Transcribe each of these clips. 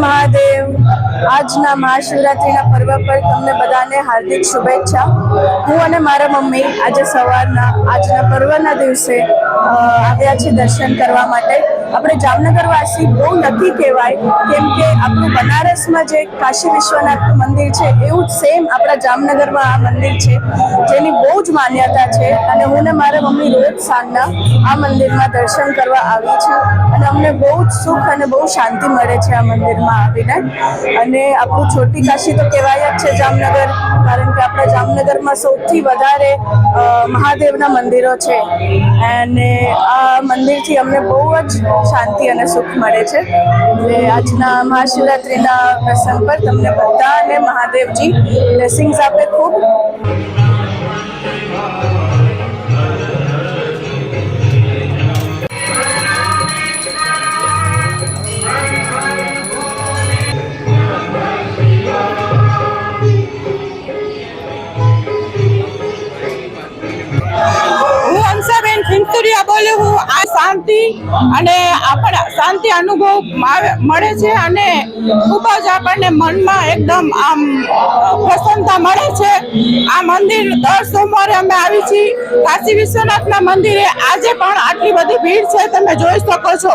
મહાદેવ। આજના મહાશિવરાત્રિના પર્વ પર તમને બધાને હાર્દિક શુભેચ્છા। હું અને મારા મમ્મી આજે સવારના આજના પર્વના દિવસે આવ્યા છે દર્શન કરવા માટે। આપણે જામનગરવાસી બહુ લકી કહેવાય, કેમ કે આપણું બનારસમાં જે કાશી વિશ્વનાથનું મંદિર છે એવું જ સેમ આપણા જામનગરમાં આ મંદિર છે, જેની બહુ જ માન્યતા છે। અને હું ને મારા મમ્મી રોજ સાંજના આ મંદિરમાં દર્શન કરવા આવી છે અને અમને બહુ જ સુખ અને બહુ શાંતિ મળે છે આ મંદિરમાં આવીને। અને આપણું છોટી કાશી તો કહેવાય જ છે જામનગર, કારણ કે આપણા જામનગરમાં સૌથી વધારે મહાદેવના મંદિરો છે અને આ મંદિરથી અમને બહુ જ શાંતિ અને સુખ મળે છે। એટલે આજના મહાશિવરાત્રિના પ્રસંગ પર તમને બધાને મહાદેવજી બ્લેસિંગ્સ આપે ખૂબ। બોલું હું આ શાંતિ અને આપણે શાંતિ અનુભવ મળે છે અને ખૂબ જ આપણને મનમાં એકદમ આમ પ્રસન્નતા મળે છે। આ મંદિર દર સોમવારે અમે આવી છીએ કાશી વિશ્વનાથના મંદિરે। આજે પણ આટલી બધી ભીડ છે, તમે જોઈ શકો છો।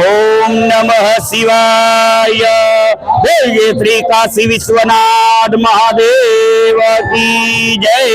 ओम नमः शिवाय। जय श्री काशी विश्वनाथ महादेव की जय।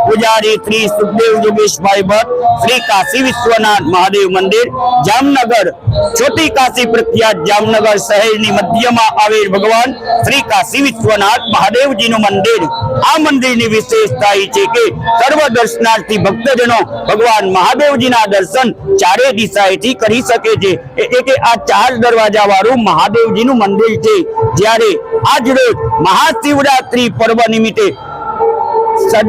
पुजारी श्री सुखदेव योगेश भाई भट्ट, श्री काशी विश्वनाथ महादेव मंदिर, जामनगर, छोटी काशी प्रख्यात जामनगर शहर ની મધ્યમાં આવેલ ભગવાન શ્રી કાશી વિશ્વનાથ મહાદેવજીનું મંદિર। આ મંદિરની વિશેષતા એ છે કે સર્વ દર્શનાર્થી ભક્તજનો ભગવાન મહાદેવજીના દર્શન ચારે દિશાએથી કરી શકે છે। એટલે કે આ ચાર દરવાજા વાળું મહાદેવજીનું મંદિર છે। જ્યારે આજ રોજ મહાશિવરાત્રી પર્વ નિમિત્તે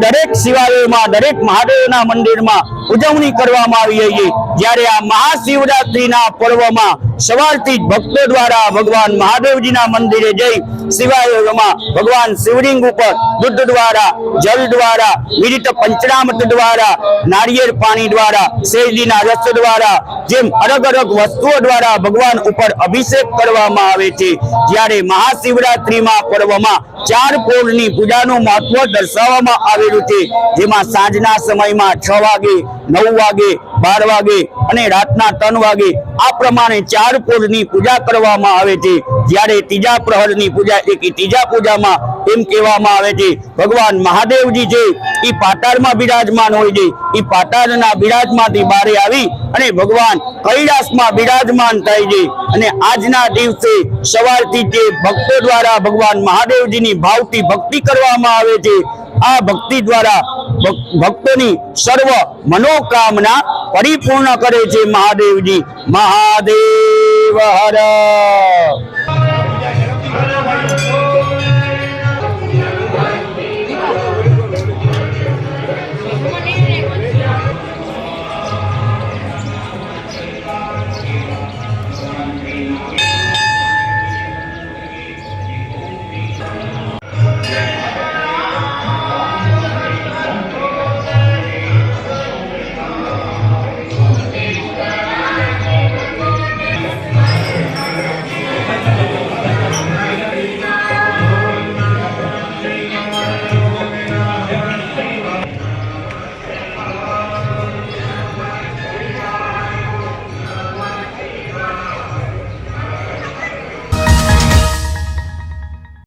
દરેક શિવાલયોમાં, દરેક મહાદેવના મંદિરમાં ઉજવણી કરવામાં આવી રહી છે। જ્યારે આ મહાશિવરાત્રીના પર્વમાં સવારથી જ ભક્તો દ્વારા ભગવાન મહાદેવજીના મંદિરે જઈ શિવાલયોમાં ભગવાન શિવલિંગ ઉપર દૂધ દ્વારા, જલ દ્વારા, વિવિધ પંચનામત દ્વારા, નારિયેળ પાણી દ્વારા, શેરડીના રસ દ્વારા, જેમ અલગ અલગ વસ્તુઓ દ્વારા ભગવાન ઉપર અભિષેક કરવામાં આવે છે। જ્યારે મહાશિવરાત્રીમાં પર્વમાં ચાર પોળની પૂજાનું મહત્વ દર્શાવવામાં આવેલું છે, જેમાં સાંજના સમયમાં 6 વાગે, 9 વાગે, 12 વાગે અને રાતના 3 વાગે આ પ્રમાણે ચાર પોળની પૂજા કરવામાં આવે છે। જ્યારે ત્રીજા પ્રહરની પૂજા એટલે ત્રીજા પૂજામાં એમ કહેવામાં આવે છે ભગવાન મહાદેવજી છે એ પાતાળમાં બિરાજમાન હોય છે, એ પાતાળના બિરાજમાંથી બહાર આવી અને ભગવાન કૈલાસમાં બિરાજમાન થાય છે। અને આજના દિવસે સવારથી જે ભક્તો દ્વારા ભગવાન મહાદેવજીની ભાવથી ભક્તિ કરવામાં આવે છે, આ ભક્તિ દ્વારા ભક્તોની સર્વ મનોકામના પરિપૂર્ણ કરે છે મહાદેવજી। મહાદેવ હર।